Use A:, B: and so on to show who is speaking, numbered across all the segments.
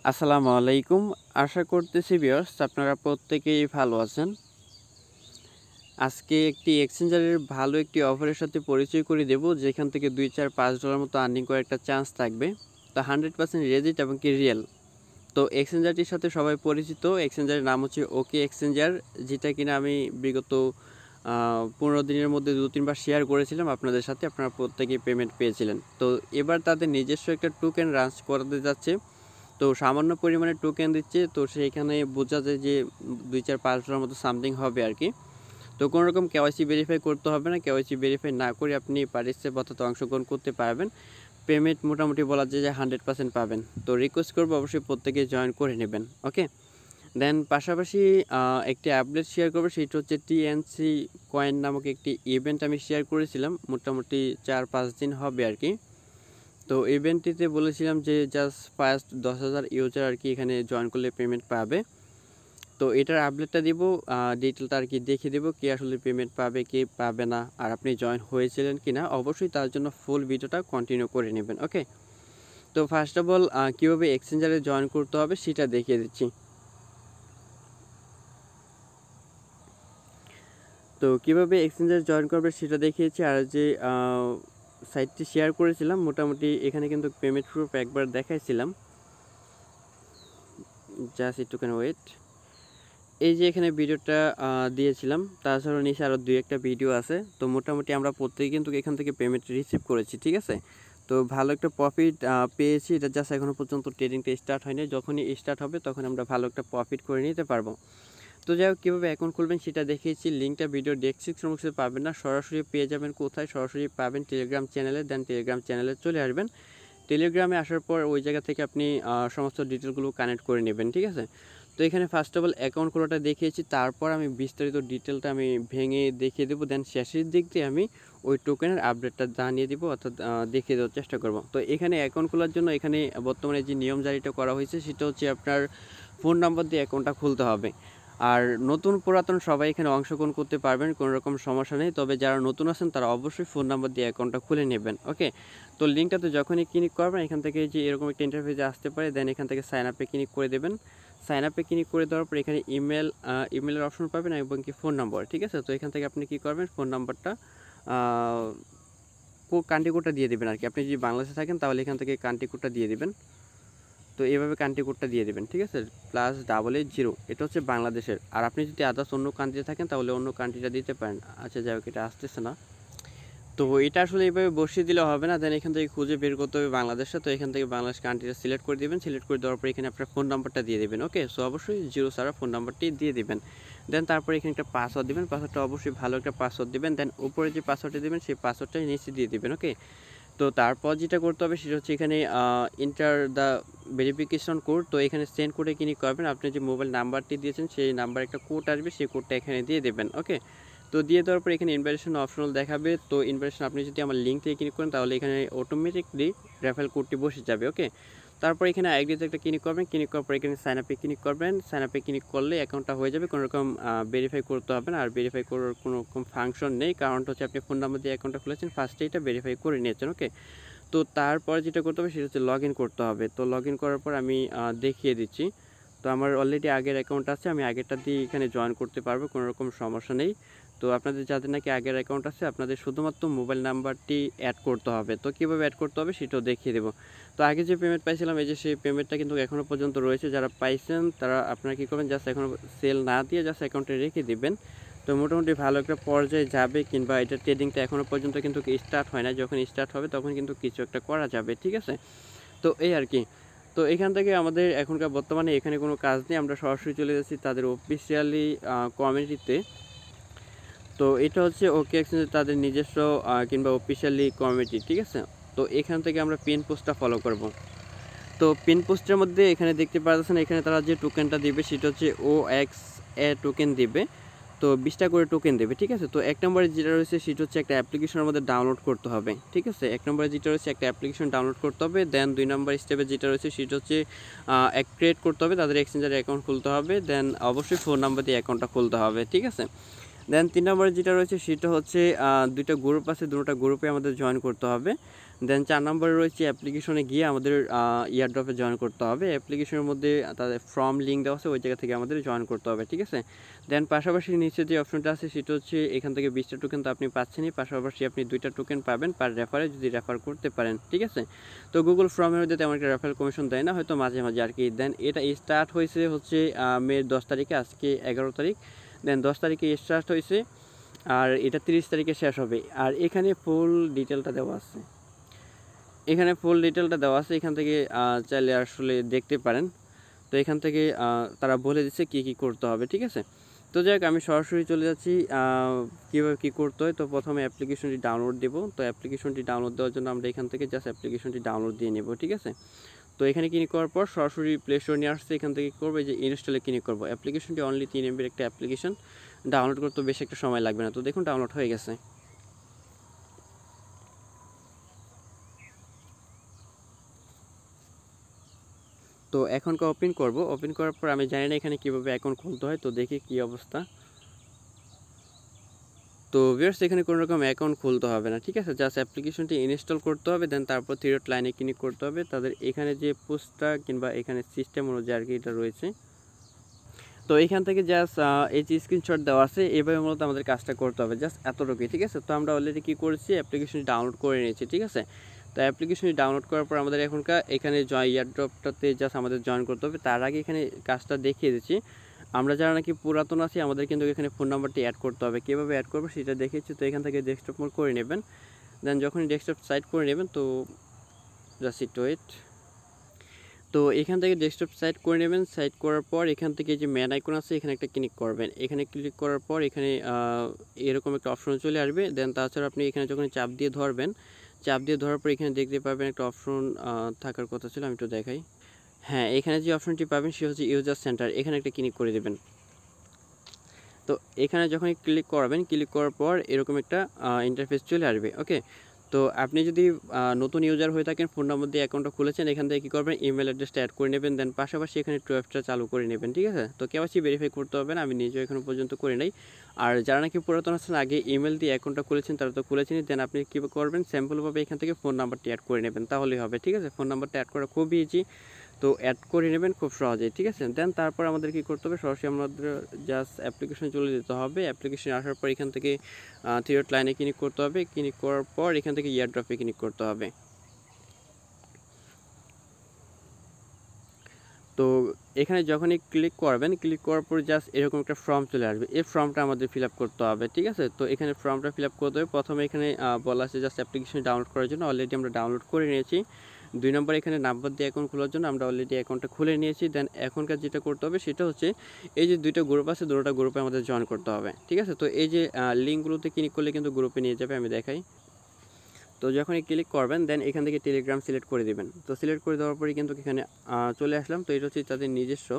A: আসসালামু আলাইকুম। আশা করতেছি ভিউয়ার্স আপনারা প্রত্যেকেই ভালো আছেন। আজকে একটি এক্সচেঞ্জারের ভালো একটি অফারের সাথে পরিচয় করে দেব, যেখান থেকে 2, 4, $5 মতো আর্নিং করার একটা চান্স থাকবে। তো 100% রেজিট এবং কি রিয়েল। তো এক্সচেঞ্জারটির সাথে সবাই পরিচিত। এক্সচেঞ্জারের নাম হচ্ছে ওকে এক্সচেঞ্জার, যেটা কিনা আমি বিগত 15 দিনের মধ্যে 2-3 বার শেয়ার করেছিলাম আপনাদের সাথে। আপনারা প্রত্যেকেই পেমেন্ট পেয়েছিলেন। তো এবার তাদের নিজস্ব একটা টোকেন লঞ্চ করতে যাচ্ছে। তো সামান্য পরিমাণে টোকেন দিচ্ছে, তো সেইখানে বোঝা যায় যে 2, 4, $5 মতো সামথিং হবে আর কি। তো কোনো রকম কেওয়াইসি ভেরিফাই করতে হবে না। কেওয়াইসি ভেরিফাই না করে আপনি পার্টিসিপেট অর্থাৎ অংশগ্রহণ করতে পারবেন। পেমেন্ট মোটামুটি বলা যায় যে 100% পাবেন। তো রিকোয়েস্ট করবো অবশ্যই প্রত্যেকে জয়েন করে নেবেন। ওকে, দেন পাশাপাশি একটি আপডেট শেয়ার করবো, সেটা হচ্ছে টিএনসি কয়েন নামক একটি ইভেন্ট আমি শেয়ার করেছিলাম, মোটামুটি 4-5 দিন হবে আর কি। তো ইভেন্টটিতে বলেছিলাম যে জাস্ট ফার্স্ট 10,000 ইউজার আর কি এখানে জয়েন করলে পেমেন্ট পাবে। তো এটার আপডেটটা দিব, ডিটেলটা আর কি দেখিয়ে দেবো কে আসলে পেমেন্ট পাবে কে পাবে না, আর আপনি জয়েন হয়েছিলেন কি না। অবশ্যই তার জন্য ফুল ভিডিওটা কন্টিনিউ করে নেবেন। ওকে, তো ফার্স্ট অফ অল কীভাবে এক্সচেঞ্জারে জয়েন করতে হবে সেটা দেখিয়ে দিচ্ছি। তো কীভাবে এক্সচেঞ্জারে জয়েন করবে সেটা দেখিয়েছি, আর যে সাইটটি শেয়ার করেছিলাম মোটামুটি এখানে কিন্তু পেমেন্ট প্রুফ একবার দেখাইছিলাম। জাস্ট একটুখানি ওয়েট। এই যে এখানে ভিডিওটা দিয়েছিলাম, তাছাড়াও নিচে আরও 2-1টা ভিডিও আছে। তো মোটামুটি আমরা প্রত্যেকে কিন্তু এখান থেকে পেমেন্ট রিসিভ করেছি, ঠিক আছে। তো ভালো একটা প্রফিট পেয়েছি। এটা জাস্ট এখনও পর্যন্ত ট্রেডিংটা স্টার্ট হয়নি, যখনই স্টার্ট হবে তখন আমরা ভালো একটা প্রফিট করে নিতে পারবো। তো যাই হোক, কীভাবে অ্যাকাউন্ট খুলবেন সেটা দেখিয়েছি। লিঙ্কটা ভিডিও ডেসক্রিপশন বক্সে পাবেন না, সরাসরি পেয়ে যাবেন কোথায়, সরাসরি পাবেন টেলিগ্রাম চ্যানেলে। দেন টেলিগ্রাম চ্যানেলে চলে আসবেন। টেলিগ্রামে আসার পর ওই জায়গা থেকে আপনি সমস্ত ডিটেলগুলো কানেক্ট করে নেবেন, ঠিক আছে। তো এখানে ফার্স্ট অফ অল অ্যাকাউন্ট খোলাটা দেখিয়েছি, তারপর আমি বিস্তারিত ডিটেলটা আমি ভেঙে দেখিয়ে দেবো। দেন শেষের দিক দিয়ে আমি ওই টোকেনের আপডেটটা জানিয়ে দিব, অর্থাৎ দেখিয়ে দেওয়ার চেষ্টা করব। তো এখানে অ্যাকাউন্ট খোলার জন্য এখানে বর্তমানে যে নিয়ম জারিটা করা হয়েছে সেটা হচ্ছে আপনার ফোন নাম্বার দিয়ে অ্যাকাউন্টটা খুলতে হবে। আর নতুন পুরাতন সবাই এখানে অংশগ্রহণ করতে পারবেন, কোনো রকম সমস্যা নেই। তবে যারা নতুন আছেন তারা অবশ্যই ফোন নাম্বার দিয়ে অ্যাকাউন্টটা খুলে নেবেন। ওকে, তো লিঙ্কটাতে যখনই ক্লিক করবেন এখান থেকে যে এরকম একটা ইন্টারফেসে আসতে পারে। দেন এখান থেকে সাইন আপে ক্লিক করে দেবেন। সাইন আপে ক্লিক করে দেওয়ার পর এখানে ইমেলের অপশন পাবেন এবং কি ফোন নাম্বার, ঠিক আছে। তো এখান থেকে আপনি কী করবেন, ফোন নাম্বারটা কান্ট্রি কোডটা দিয়ে দেবেন আর কি। আপনি যদি বাংলাদেশে থাকেন তাহলে এখান থেকে কান্ট্রি কোডটা দিয়ে দেবেন। তো এইভাবে কান্ট্রি কোডটা দিয়ে দেবেন, ঠিক আছে। +880 এটা হচ্ছে বাংলাদেশের। আর আপনি যদি আদার্স অন্য কান্ট্রিতে থাকেন তাহলে অন্য কান্ট্রিটা দিতে পারেন। আচ্ছা যাই হোক, এটা আসতেছে না। তো এটা আসলে এইভাবে বসিয়ে দিলে হবে না। দেন এখান থেকে খুঁজে বের করতে হবে বাংলাদেশটা। তো এখান থেকে বাংলাদেশ কান্ট্রিটা সিলেক্ট করে দেবেন। সিলেক্ট করে দেওয়ার পর এখানে আপনার ফোন নাম্বারটা দিয়ে দেবেন। ওকে, সো অবশ্যই 0 ছাড়া ফোন নাম্বারটি দিয়ে দেবেন। দেন তারপরে এখানে একটা পাসওয়ার্ড দেবেন। পাসওয়ার্ডটা অবশ্যই ভালো একটা পাসওয়ার্ড দেবেন। দেন উপরে যে পাসওয়ার্ডটা দেবেন সেই পাসওয়ার্ডটাই নিচে দিয়ে দেবেন। ওকে, তো তারপর যেটা করতে হবে সেটা হচ্ছে এখানে এন্টার দ্য ভেরিফিকেশন কোড। তো এখানে সেন্ড কোডে ক্লিক করবেন। আপনি যে মোবাইল নাম্বারটি দিয়েছেন সেই নাম্বারে একটা কোড আসবে, সেই কোডটা এখানে দিয়ে দেবেন। ওকে, তো দিয়ে দেওয়ার পর এখানে ইনভাইটেশন অপশনাল দেখাবে। তো ইনভাইটেশন আপনি যদি আমার লিঙ্ক থেকে ক্লিক করেন তাহলে এখানে অটোমেটিকলি রেফারেল কোডটি বসে যাবে। ওকে, তারপর এখানে আইডিতে একটা ক্লিক করবেন। ক্লিক করার পর এখানে সাইন আপে ক্লিক করবেন। সাইন আপে ক্লিক করলে অ্যাকাউন্টটা হয়ে যাবে। কোনো রকম ভেরিফাই করতে হবে না। আর ভেরিফাই করার কোনো রকম ফাংশন নেই, কারণটা হচ্ছে আপনি ফোন নাম্বার দিয়ে অ্যাকাউন্টটা খুলেছেন, ফার্স্টে এটা ভেরিফাই করে নিয়েছেন। ওকে, তো তারপর যেটা করতে হবে সেটা হচ্ছে লগ ইন করতে হবে। তো লগ ইন করার পর আমি দেখিয়ে দিচ্ছি। তো আমার অলরেডি আগের অ্যাকাউন্ট আছে, আমি আগেরটা দিয়ে এখানে জয়েন করতে পারবো, কোনো রকম সমস্যা নেই। তো আপনাদের যাদের নাকি আগের অ্যাকাউন্ট আছে আপনাদের শুধুমাত্র মোবাইল নাম্বারটি অ্যাড করতে হবে। তো কীভাবে অ্যাড করতে হবে সেটাও দেখিয়ে দেবো। তো আগে যে পেমেন্ট পাইছিলাম এই যে সেই পেমেন্টটা কিন্তু এখনও পর্যন্ত রয়েছে। যারা পাইছেন তারা আপনারা কী করবেন, জাস্ট এখনও সেল না দিয়ে জাস্ট অ্যাকাউন্টে রেখে দিবেন। তো মোটামুটি ভালো একটা পর্যায়ে যাবে, কিংবা এটা ট্রেডিংটা এখনও পর্যন্ত কিন্তু স্টার্ট হয় না। যখন স্টার্ট হবে তখন কিন্তু কিছু একটা করা যাবে, ঠিক আছে। তো এই আর কি। তো এখান থেকে আমাদের এখনকার বর্তমানে এখানে কোনো কাজ নেই, আমরা সরাসরি চলে যাচ্ছি তাদের অফিসিয়ালি কমিউনিটিতে। তো এটা হচ্ছে ওকে এক্সচেঞ্জ তাদের নিজস্ব কিংবা অফিসিয়ালি কমিউনিটি, ঠিক আছে। তো এখান থেকে আমরা পিন পোস্টটা ফলো করব। তো পিন পোস্টের মধ্যে এখানে দেখতে পাচ্ছেন এখানে তারা যে টোকেনটা দিবে সেটা হচ্ছে OXA টোকেন দিবে। তো 20টা করে টোকেন দেবে, ঠিক আছে। তো 1 নম্বরে যেটা রয়েছে সেটা হচ্ছে একটা অ্যাপ্লিকেশনের মধ্যে ডাউনলোড করতে হবে, ঠিক আছে। 1 নম্বরে যেটা রয়েছে একটা অ্যাপ্লিকেশন ডাউনলোড করতে হবে। দেন 2 নম্বর স্টেপে যেটা রয়েছে সেটা হচ্ছে ক্রিয়েট করতে হবে, তাদের এক্সচেঞ্জারে অ্যাকাউন্ট খুলতে হবে। দেন অবশ্যই ফোন নাম্বার দিয়ে অ্যাকাউন্টটা খুলতে হবে, ঠিক আছে। দেন 3 নম্বরে যেটা রয়েছে সেটা হচ্ছে 2টা গ্রুপ আছে, দুটোটা গ্রুপে আমাদের জয়েন করতে হবে। দেন 4 নম্বরে রয়েছে অ্যাপ্লিকেশনে গিয়ে আমাদের ইয়ারড্রপে জয়েন করতে হবে। অ্যাপ্লিকেশনের মধ্যে তাদের ফর্ম লিঙ্ক দেওয়া আছে, ওই জায়গা থেকে আমাদের জয়েন করতে হবে, ঠিক আছে। দেন পাশাপাশি নিচে যে অপশনটা আছে সেটা হচ্ছে এখান থেকে 20টা টোকেন তো আপনি পাচ্ছেনই, পাশাপাশি আপনি 2টা টোকেন পাবেন পার রেফারে যদি রেফার করতে পারেন, ঠিক আছে। তো গুগল ফর্মের মধ্যে তেমন একটা রেফারেল কমিশন দেয় না, হয়তো মাঝে মাঝে আর কি। দেন এটা স্টার্ট হয়েছে হচ্ছে মে 10 তারিখে, আজকে 11 তারিখ। দেন 10 তারিখে স্টার্ট হয়েছে আর এটা 30 তারিখে শেষ হবে। আর এখানে ফুল ডিটেলটা দেওয়া আছে, এখানে ফুল ডিটেলটা দেওয়া আছে, এখান থেকে চাইলে আসলে দেখতে পারেন। তো এখান থেকে তারা বলে দিচ্ছে কী কী করতে হবে, ঠিক আছে। তো যাই হোক আমি সরাসরি চলে যাচ্ছি কীভাবে কী করতে হয়। তো প্রথমে অ্যাপ্লিকেশনটি ডাউনলোড দেবো। তো অ্যাপ্লিকেশনটি ডাউনলোড দেওয়ার জন্য আমরা এখান থেকে জাস্ট অ্যাপ্লিকেশনটি ডাউনলোড দিয়ে নেব, ঠিক আছে। তো এখানে ক্লিক করার পর সরাসরি প্লে স্টোর নিয়ে আসছে, এখান থেকে করবো যে ইনস্টলে ক্লিক করবো। অ্যাপ্লিকেশনটি অনলি 3 MB একটা অ্যাপ্লিকেশন, ডাউনলোড করতে বেশি একটা সময় লাগবে না। তো দেখুন ডাউনলোড হয়ে গেছে। তো এখনকে ওপেন করব। ওপেন করার পর আমি জানি না এখানে কীভাবে অ্যাকাউন্ট খুলতে হয়, তো দেখি কী অবস্থা। তো ভিউয়ার্স এখানে কোনো রকম অ্যাকাউন্ট খুলতে হবে না, ঠিক আছে। জাস্ট অ্যাপ্লিকেশনটি ইনস্টল করতে হবে, দেন তারপর 3 ডট লাইনে ক্লিক করতে হবে। তাদের এখানে যে পোস্টটা কিংবা এখানে সিস্টেম অনুযায়ী আর কি এটা রয়েছে। তো এখান থেকে জাস্ট এই যে স্ক্রিনশট দেওয়া আছে এভাবে মূলত আমাদের কাজটা করতে হবে, জাস্ট এতটুকুই, ঠিক আছে। তো আমরা অলরেডি কী করেছি, অ্যাপ্লিকেশনটি ডাউনলোড করে নিয়েছি, ঠিক আছে। তো অ্যাপ্লিকেশনটি ডাউনলোড করার পর আমাদের এখনকার এখানে ইয়ারড্রপটাতে জাস্ট আমাদের জয়েন করতে হবে। তার আগে এখানে কাজটা দেখিয়ে দিচ্ছি। আমরা যারা নাকি পুরাতন আছি আমাদের কিন্তু এখানে ফোন নাম্বারটি অ্যাড করতে হবে। কীভাবে অ্যাড করবো সেটা দেখিয়েছি। তো এখান থেকে ডেস্কটপ মোড করে নেবেন। দেন যখনই ডেস্কটপ সাইড করে নেবেন, তো জাস্ট একটু ওয়েট। তো এখান থেকে ডেস্কটপ সাইড করে নেবেন। সাইড করার পর এখান থেকে যে ম্যান আইকন আছে এখানে একটা ক্লিক করবেন। এখানে ক্লিক করার পর এখানে এরকম একটা অপশন চলে আসবে। দেন তাছাড়া আপনি এখানে যখন চাপ দিয়ে ধরবেন, চাপ দিয়ে ধরার পর এখানে দেখতে পাবেন একটা অপশন থাকার কথা ছিল, আমি একটু দেখাই। হ্যাঁ, এখানে যে অপশনটি পাবেন সেটা হচ্ছে ইউজার সেন্টার, এখানে একটা ক্লিক করে দেবেন। তো এখানে যখন ক্লিক করবেন, ক্লিক করার পর এরকম একটা ইন্টারফেস চলে আসবে, ওকে। তো আপনি যদি নতুন ইউজার হয়ে থাকেন, ফোন নম্বর দিয়ে অ্যাকাউন্টটা খুলেছেন, এখান থেকে কী করবেন, ইমেল অ্যাড্রেসটা অ্যাড করে নেবেন। দেন পাশাপাশি এখানে টুয়েলভটা চালু করে নেবেন, ঠিক আছে। তো কেওয়াইসি ভেরিফাই করতে হবে না, আমি নিজেও এখনও পর্যন্ত করে নাই। আর যারা নাকি পুরাতন আছেন, আগে ইমেল দিয়ে অ্যাকাউন্টটা খুলেছেন, তারা তো খুলেছেনই। দেন আপনি কী করবেন, স্যাম্পলভাবে এখান থেকে ফোন নাম্বারটি অ্যাড করে নেবেন, তাহলেই হবে, ঠিক আছে। ফোন নাম্বারটা অ্যাড করা খুবই ইজি, তো অ্যাড করে নেবেন খুব সহজেই, ঠিক আছে। দেন তারপর আমাদের কী করতে হবে, সরাসরি আমাদের জাস্ট অ্যাপ্লিকেশন চলে যেতে হবে। অ্যাপ্লিকেশন আসার পর এখান থেকে 3 ডট লাইনে ক্লিক করতে হবে। ক্লিক করার পর এখান থেকে ইয়ারড্রপে ক্লিক করতে হবে। তো এখানে যখনই ক্লিক করবেন, ক্লিক করার পর জাস্ট এরকম একটা ফর্ম চলে আসবে। এই ফর্মটা আমাদের ফিল আপ করতে হবে, ঠিক আছে। তো এখানে ফর্মটা ফিল আপ করতে হবে। প্রথমে এখানে বলা আছে জাস্ট অ্যাপ্লিকেশন ডাউনলোড করার জন্য, অলরেডি আমরা ডাউনলোড করে নিয়েছি। 2 নম্বর এখানে নাম্বার দিয়ে অ্যাকাউন্ট খোলার জন্য, আমরা অলরেডি অ্যাকাউন্টটা খুলে নিয়েছি। দেন এখনকার যেটা করতে হবে সেটা হচ্ছে এই যে 2টা গ্রুপ আছে, 2টা গ্রুপে আমাদের জয়েন করতে হবে, ঠিক আছে। তো এই যে লিঙ্কগুলোতে ক্লিক করলে কিন্তু গ্রুপে নিয়ে যাবে, আমি দেখাই। তো যখনই ক্লিক করবেন, দেন এখান থেকে টেলিগ্রাম সিলেক্ট করে দেবেন। তো সিলেক্ট করে দেওয়ার পরে কিন্তু এখানে চলে আসলাম। তো এটা হচ্ছে তাদের নিজস্ব।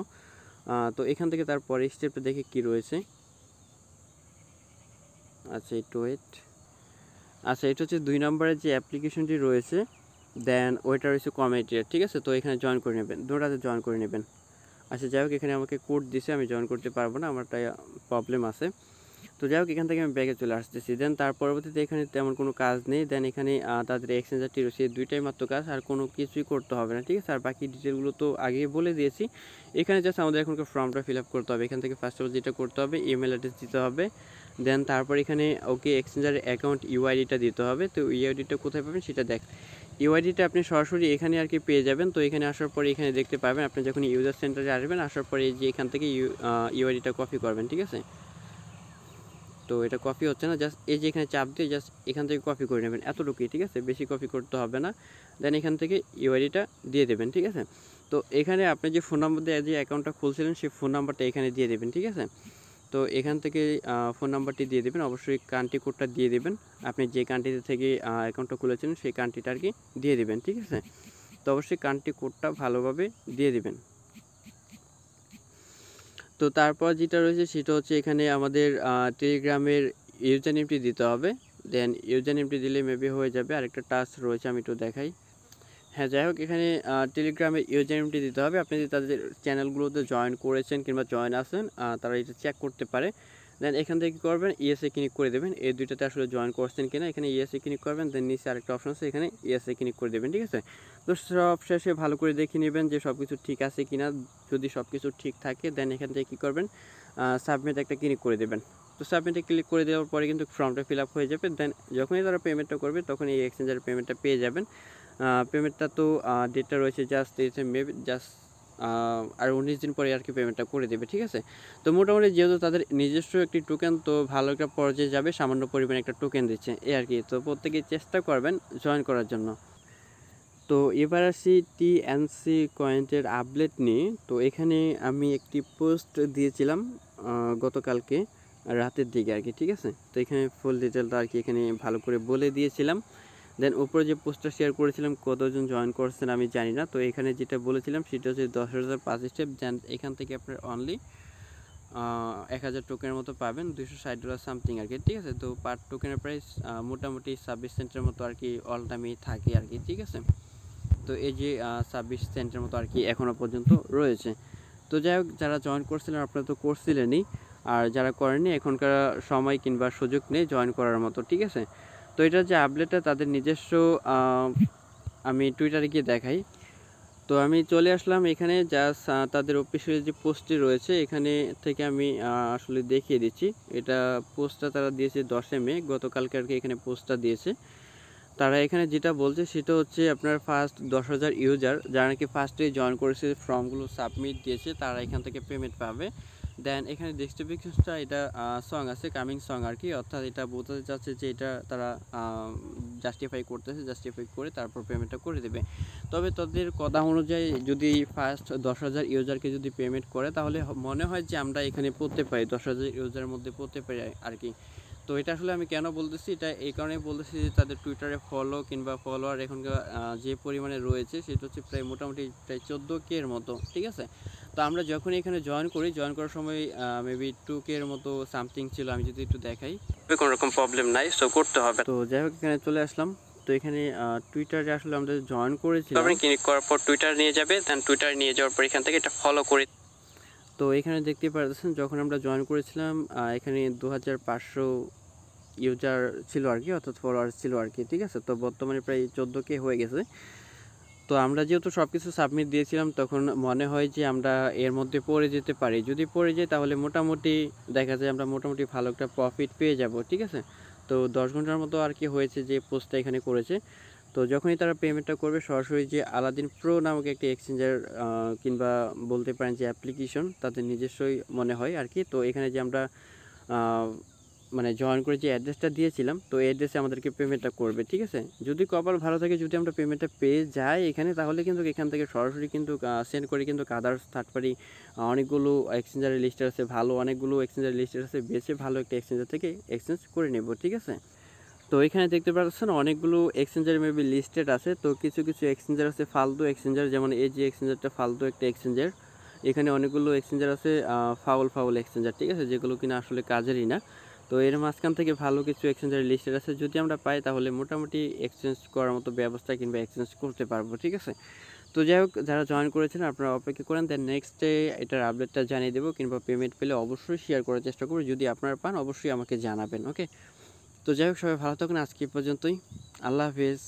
A: তো এখান থেকে তারপরে স্টেপটা দেখে কি রয়েছে। আচ্ছা একটু ওয়েট। আচ্ছা এটা হচ্ছে 2 নম্বরের যে অ্যাপ্লিকেশনটি রয়েছে, দেন ওইটা রয়েছে কমিউনিটি, ঠিক আছে। তো এখানে জয়েন করে নেবেন, দুটাতে জয়েন করে নেবেন। আচ্ছা যাই হোক, এখানে আমাকে কোড দিছে, আমি জয়েন করতে পারবো না, আমার একটা প্রবলেম আছে। তো যাই হোক, এখান থেকে আমি ব্যাগে চলে আসতেছি। দেন তার পরবর্তীতে এখানে তেমন কোনো কাজ নেই। দেন এখানে তাদের এক্সচেঞ্জারটি রয়েছে, 2টাই মাত্র কাজ, আর কোনো কিছুই করতে হবে না, ঠিক আছে। আর বাকি ডিটেলগুলো তো আগে বলে দিয়েছি। এখানে জাস্ট আমাদের এখনকার ফর্মটা ফিল আপ করতে হবে। এখান থেকে ফার্স্ট অফ অল যেটা করতে হবে, ইমেল অ্যাড্রেস দিতে হবে। দেন তারপর এখানে ওকে এক্সচেঞ্জারের অ্যাকাউন্ট ইউআইডিটা দিতে হবে। তো ইউআইডিটা কোথায় পাবেন সেটা দেখ, ইউআইডিটা আপনি সরাসরি এখানে আর কি পেয়ে যাবেন। তো এখানে আসার পরে এখানে দেখতে পাবেন, আপনি যখন ইউজার সেন্টারে আসবেন, আসার পরে এই যে এখান থেকে ইউআইডিটা কপি করবেন, ঠিক আছে। তো এটা কপি হচ্ছে না, জাস্ট এই যে এখানে চাপ দিয়ে জাস্ট এখান থেকে কপি করে নেবেন, এতটুকুই, ঠিক আছে। বেশি কপি করতে হবে না। দেন এখান থেকে ইউআইডিটা দিয়ে দেবেন, ঠিক আছে। তো এখানে আপনি যে ফোন নাম্বার দিয়ে যে অ্যাকাউন্টটা খুলছিলেন সেই ফোন নাম্বারটা এখানে দিয়ে দেবেন, ঠিক আছে। তো এখান থেকে ফোন নাম্বারটি দিয়ে দেবেন, অবশ্যই কান্ট্রি কোডটা দিয়ে দেবেন। আপনি যে কান্ট্রিতে থেকে অ্যাকাউন্টটা খুলেছেন সেই কান্ট্রিটা আর কি দিয়ে দেবেন, ঠিক আছে। তো অবশ্যই কান্ট্রি কোডটা ভালোভাবে দিয়ে দেবেন। তো তারপর যেটা রয়েছে সেটা হচ্ছে এখানে আমাদের টেলিগ্রামের ইউজার নেমটি দিতে হবে। দেন ইউজার নেমটি দিলে মেবি হয়ে যাবে। আরেকটা টাস্ক রয়েছে, আমি একটু দেখাই। হ্যাঁ যাই হোক, এখানে টেলিগ্রামের ইউজার নেমটি দিতে হবে। আপনি যদি তাদের চ্যানেলগুলোতে জয়েন করেছেন কিংবা জয়েন আছেন, তারা এটা চেক করতে পারে। দেন এখান থেকে কী করবেন, ইএসএ ক্লিক করে দেবেন। এই দুইটাতে আসলে জয়েন করছেন কিনা এখানে ইএসএ ক্লিক করবেন, দেন নিচে আরেকটা অপশন আছে এখানে ইএসএ ক্লিক করে দেবেন, ঠিক আছে। তো সব শেষে ভালো করে দেখে নেবেন যে সব কিছু ঠিক আছে কিনা। যদি সব কিছু ঠিক থাকে দেন এখান থেকে কী করবেন, সাবমিট একটা ক্লিক করে দেবেন। তো সাবমিটে ক্লিক করে দেওয়ার পরে কিন্তু ফর্মটা ফিল আপ হয়ে যাবে। দেন যখনই তারা পেমেন্টটা করবে তখন এই এক্সচেঞ্জের পেমেন্টটা পেয়ে যাবেন। পেমেন্টটা তো ডেটটা রয়েছে জাস্ট মেবি জাস্ট আর 19 দিন পরে আর কি পেমেন্টটা করে দেবে, ঠিক আছে। তো মোটামুটি যেহেতু তাদের নিজস্ব একটি টোকেন, তো ভালো একটা পর্যায়ে যাবে, সামান্য পরিমাণে একটা টোকেন দিচ্ছে এই আর কি। তো প্রত্যেকেই চেষ্টা করবেন জয়েন করার জন্য। তো এবার আসি টিএনসি কয়েনের আপডেট নিয়ে। তো এখানে আমি একটি পোস্ট দিয়েছিলাম গতকালকে রাতের দিকে আর কি, ঠিক আছে। তো এখানে ফুল ডিটেলটা আর কি এখানে ভালো করে বলে দিয়েছিলাম। দেন উপরে যে পোস্টটা শেয়ার করেছিলাম কতজন জয়েন করছেন আমি জানি না। তো এখানে যেটা বলেছিলাম সেটা হচ্ছে 10,005 স্টেপ। এখান থেকে আপনার অনলি 1000 টোকেনের মতো পাবেন, $260 সামথিং আর কি, ঠিক আছে। তো পার টোকেনের প্রাইস মোটামুটি 26 সেন্টের মতো আর কি অল টাইমই থাকে আর কি, ঠিক আছে। তো এই যে 26 সেন্টের মতো আর কি এখনও পর্যন্ত রয়েছে। তো যাই হোক, যারা জয়েন করছিলেন আপনারা তো করছিলেনই, আর যারা করেননি এখনকার সময় কিংবা সুযোগ নেই জয়েন করার মতো, ঠিক আছে। তো এটার যে আপডেটটা তাদের নিজস্ব আমি টুইটারে গিয়ে দেখাই। তো আমি চলে আসলাম এখানে, জাস্ট তাদের অফিসিয়াল যে পোস্টটি রয়েছে এখানে থেকে আমি আসলে দেখিয়ে দিচ্ছি। এটা পোস্টটা তারা দিয়েছে 10 মে, গতকালকে আর কি এখানে পোস্টটা দিয়েছে। তারা এখানে যেটা বলছে সেটা হচ্ছে আপনার ফার্স্ট 10,000 ইউজার যারা নাকি ফার্স্টে জয়েন করেছে, ফর্মগুলো সাবমিট দিয়েছে, তারা এখান থেকে পেমেন্ট পাবে। দেন এখানে ডিস্ট্রিবিউশনটা এটা সং আছে, কামিং সং আর কি, অর্থাৎ এটা বোঝাতে চাচ্ছে যে এটা তারা জাস্টিফাই করতেছে, জাস্টিফাই করে তারপর পেমেন্টটা করে দেবে। তবে তাদের কথা অনুযায়ী যদি ফার্স্ট 10,000 ইউজারকে যদি পেমেন্ট করে তাহলে মনে হয় যে আমরা এখানে পড়তে পারি, 10,000 ইউজারের মধ্যে পড়তে পারি আর কি। তো এটা আসলে আমি কেন বলতেছি, এটা এই কারণেই বলতেছি যে তাদের টুইটারে ফলো কিংবা ফলোয়ার এখনকার যে পরিমাণে রয়েছে সেটা হচ্ছে প্রায় মোটামুটি প্রায় 14K এর মতো, ঠিক আছে। তো আমরা যখন এখানে জয়েন করি, জয়েন করার সময় মেবি 2K এর মতো সামথিং ছিল, আমি যদি একটু দেখাই, কোনো রকম প্রবলেম নাই, সো করতে হবে। তো যাই হোক এখানে চলে আসলাম। তো এখানে টুইটারে আসলে আমরা জয়েন করেছিলাম, ক্লিক করার পর টুইটার নিয়ে যাবে, দেন টুইটার নিয়ে যাওয়ার পর এখান থেকে এটা ফলো করে। তো এখানে দেখতে পাচ্ছেন যখন আমরা জয়েন করেছিলাম এখানে 2500 ইউজার ছিল আর কি, অর্থাৎ ফলোয়ার ছিল আর কি, ঠিক আছে। তো বর্তমানে প্রায় 14K হয়ে গেছে। তো আমরা যেহেতু সব কিছু সাবমিট দিয়েছিলাম তখন মনে হয় যে আমরা এর মধ্যে পড়ে যেতে পারি, যদি পড়ে যাই তাহলে মোটামুটি দেখা যায় আমরা মোটামুটি ভালো একটা প্রফিট পেয়ে যাব, ঠিক আছে। তো 10 ঘন্টার মতো আর কি হয়েছে যে পোস্টটা এখানে করেছে। তো যখনই তারা পেমেন্টটা করবে সরাসরি যে আলাদিন প্রো নামক একটি এক্সচেঞ্জার কিংবা বলতে পারেন যে অ্যাপ্লিকেশন তাদের নিজস্বই মনে হয় আর কি। তো এখানে যে আমরা মানে জয়েন করে যে অ্যাড্রেসটা দিয়েছিলাম, তো এই অ্যাড্রেসে আমাদেরকে পেমেন্টটা করবে, ঠিক আছে। যদি কপাল ভালো থাকে, যদি আমরা পেমেন্টটা পেয়ে যাই এখানে, তাহলে কিন্তু এখান থেকে সরাসরি কিন্তু সেন্ড করে কিন্তু আদার্স থার্ড পার্টি অনেকগুলো এক্সচেঞ্জারের লিস্ট আছে, ভালো অনেকগুলো এক্সচেঞ্জারের লিস্ট আছে, বেছে ভালো একটা এক্সচেঞ্জার থেকে এক্সচেঞ্জ করে নেব, ঠিক আছে। তো এখানে দেখতে পাচ্ছেন অনেকগুলো এক্সচেঞ্জার মেবি লিস্টেড আছে। তো কিছু কিছু এক্সচেঞ্জার আছে ফালতু এক্সচেঞ্জার, যেমন এই যে এক্সচেঞ্জারটা ফালতু একটা এক্সচেঞ্জার। এখানে অনেকগুলো এক্সচেঞ্জার আছে ফাউল এক্সচেঞ্জার, ঠিক আছে, যেগুলো কিনা আসলে কাজেরই না। তো এর মাঝখান থেকে ভালো কিছু এক্সচেঞ্জার লিস্টেড আছে, যদি আমরা পাই তাহলে মোটামুটি এক্সচেঞ্জ করার মতো ব্যবস্থা কিংবা এক্সচেঞ্জ করতে পারবো, ঠিক আছে। তো যাই হোক, যারা জয়েন করেছেন আপনারা অপেক্ষা করেন, দেন নেক্সট ডে এটার আপডেটটা জানিয়ে দেবো, কিংবা পেমেন্ট পেলে অবশ্যই শেয়ার করার চেষ্টা করবো। যদি আপনারা পান অবশ্যই আমাকে জানাবেন, ওকে। তো যাই হোক, সবাই ভালো থাকুন, আজকে পর্যন্তই, আল্লাহ হাফেজ।